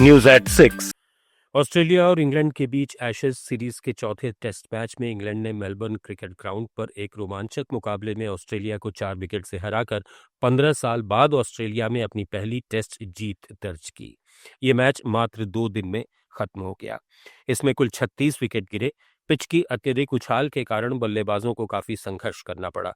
News at 6। Australia और England के बीच Ashes series के चौथे टेस्ट मैच में इंग्लैंड ने मेलबर्न क्रिकेट ग्राउंड पर एक रोमांचक मुकाबले में ऑस्ट्रेलिया को 4 विकेट से हराकर 15 साल बाद ऑस्ट्रेलिया में अपनी पहली टेस्ट जीत दर्ज की। ये मैच मात्र 2 दिन में खत्म हो गया। इसमें कुल 36 विकेट गिरे। पिच की अत्यधिक उछाल के कारण बल्लेबाजों को काफी संघर्ष करना पड़ा।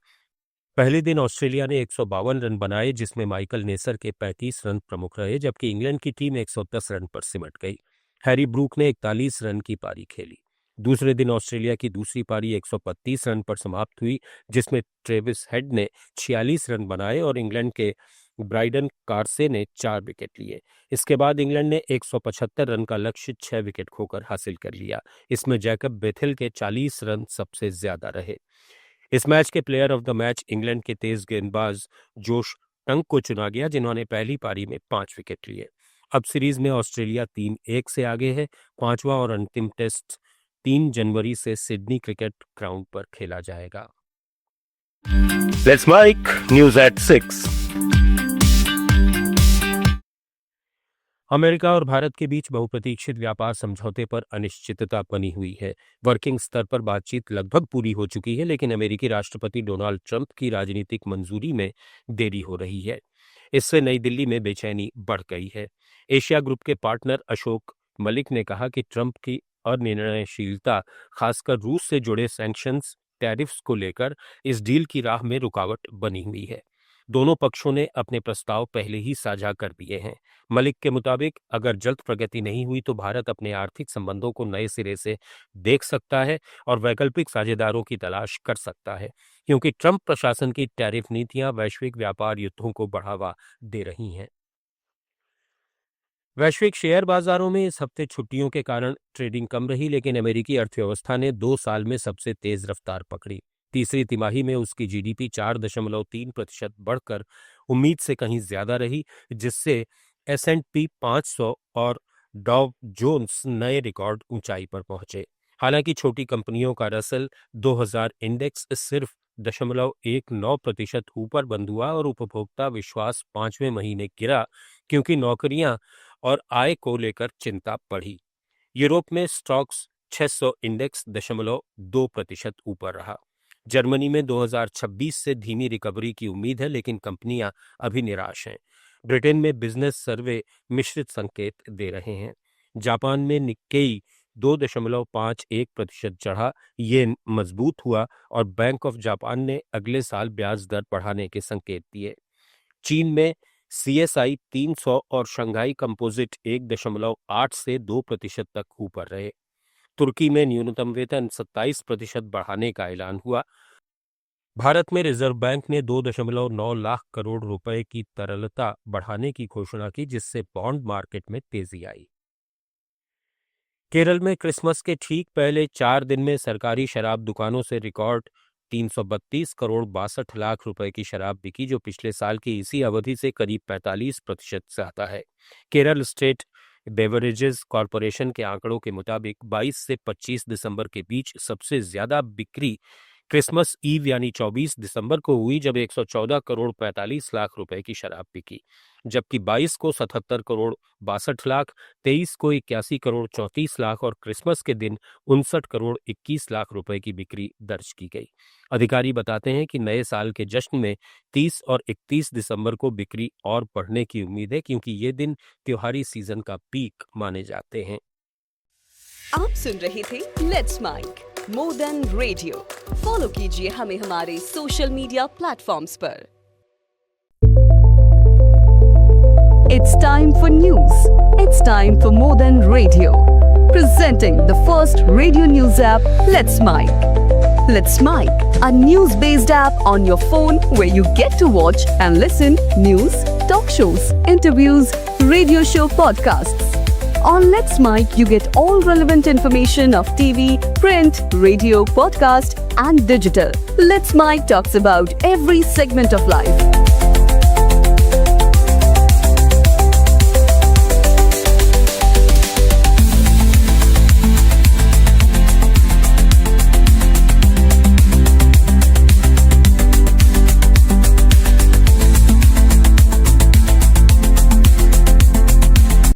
पहले दिन ऑस्ट्रेलिया ने 152 रन बनाए, जिसमें माइकल नेसर के 35 रन प्रमुख रहे, जबकि इंग्लैंड की टीम 110 रन पर सिमट गई। हैरी ब्रूक ने 41 रन की पारी खेली। दूसरे दिन ऑस्ट्रेलिया की दूसरी पारी 135 रन पर समाप्त हुई, जिसमें ट्रेविस हेड ने 46 रन बनाए और इंग्लैंड के ब्राइडन कार्से ने 4 विकेट लिए। इसके बाद इंग्लैंड ने 175 रन का लक्ष्य 6 विकेट खोकर हासिल कर लिया। इसमें जैकब बेथेल के 40 रन सबसे ज्यादा रहे। इस मैच के player of the match England के तेज गेंदबाज जोश टंग को चुना गया, जिन्होंने पहली पारी में 5 विकेट लिए। अब सीरीज में ऑस्ट्रेलिया 3-1 से आगे है। 5वां और अंतिम टेस्ट 3 जनवरी से सिडनी क्रिकेट ग्राउंड पर खेला जाएगा। Let's mic news at 6। America और भारत के बीच बहुप्रतीक्षित व्यापार समझौते पर अनिश्चितता बनी हुई है। वर्किंग स्तर पर बातचीत लगभग पूरी हो चुकी है, लेकिन अमेरिकी राष्ट्रपति डोनाल्ड ट्रंप की राजनीतिक मंजूरी में देरी हो रही है। इससे नई दिल्ली में बेचैनी बढ़ गई है। एशिया ग्रुप के पार्टनर अशोक मलिक ने कहा कि ट्रंप की अनिर्णयशीलता, खासकर रूस से जुड़े सैंक्शंस टैरिफ्स को लेकर, इस डील की राह में रुकावट बनी हुई है। दोनों पक्षों ने अपने प्रस्ताव पहले ही साझा कर दिए हैं। मलिक के मुताबिक अगर जल्द प्रगति नहीं हुई तो भारत अपने आर्थिक संबंधों को नए सिरे से देख सकता है और वैकल्पिक साझेदारों की तलाश कर सकता है, क्योंकि ट्रंप प्रशासन की टैरिफ नीतियां वैश्विक व्यापार युद्धों को बढ़ावा दे रही हैं। वैश्विक शेयर बाजारों में इस हफ्ते छुट्टियों के कारण ट्रेडिंग कम रही, लेकिन अमेरिकी अर्थव्यवस्था ने 2 साल में सबसे तेज रफ्तार पकड़ी। तीसरी तिमाही में उसकी जीडीपी 4.3% बढ़कर उम्मीद से कहीं ज्यादा रही, जिससे S&P 500 और डॉव जोन्स नए रिकॉर्ड ऊंचाई पर पहुंचे। हालांकि छोटी कंपनियों का रसल 2000 इंडेक्स सिर्फ 0.19% ऊपर बंद हुआ और उपभोक्ता विश्वास 5वें महीने गिरा, क्योंकि नौकरियां और आय को लेकर चिंता बढ़ी। यूरोप में स्टॉक्स 600 इंडेक्स 0.2% ऊपर रहा। जर्मनी में 2026 से धीमी रिकवरी की उम्मीद है, लेकिन कंपनियां अभी निराश हैं। ब्रिटेन में बिजनेस सर्वे मिश्रित संकेत दे रहे हैं। जापान में निक्केई 2.51% चढ़ा, ये मजबूत हुआ और बैंक ऑफ जापान ने अगले साल ब्याज दर बढ़ाने के संकेत दिए। चीन में CSI 300 और शंघाई कंपोजिट 1.8 से 2% तक ऊपर रहे। तुर्की में न्यूनतम वेतन 27% बढ़ाने का ऐलान हुआ। भारत में रिजर्व बैंक ने 2.9 लाख करोड़ रुपए की तरलता बढ़ाने की घोषणा की, जिससे बॉन्ड मार्केट में तेजी आई। केरल में क्रिसमस के ठीक पहले 4 दिन में सरकारी शराब दुकानों से रिकॉर्ड 332 करोड़ 62 लाख रुपए की शराब बिकी, जो पिछले साल की इसी अवधि से करीब 45% ज्यादा है। केरल स्टेट बेवरेजेस कॉरपोरेशन के आंकड़ों के मुताबिक 22 से 25 दिसंबर के बीच सबसे ज्यादा बिक्री क्रिसमस ईव यानी 24 दिसंबर को हुई, जब 114 करोड़ 45 लाख रुपए की शराब बिकी, जबकि 22 को 77 करोड़ 62 लाख, 23 को 81 करोड़ 34 लाख और क्रिसमस के दिन 59 करोड़ 21 लाख रुपए की बिक्री दर्ज की गई। अधिकारी बताते हैं कि नए साल के जश्न में 30 और 31 दिसंबर को बिक्री और बढ़ने की उम्मीद है, क्योंकि ये दिन त्योहारी सीजन का पीक माने जाते हैं। आप सुन रहे थे let's mic more than radio. Follow कीजिए हमें हमारे सोशल मीडिया प्लेटफॉर्म्स पर। It's time for news. It's time for more than radio. Presenting the first radio news app, Let's Mic. Let's Mic, a news-based app on your phone where you get to watch and listen news, talk shows, interviews, radio show podcasts. On Let's Mic, you get all relevant information of TV, print, radio, podcast, and digital. Let's Mic talks about every segment of life.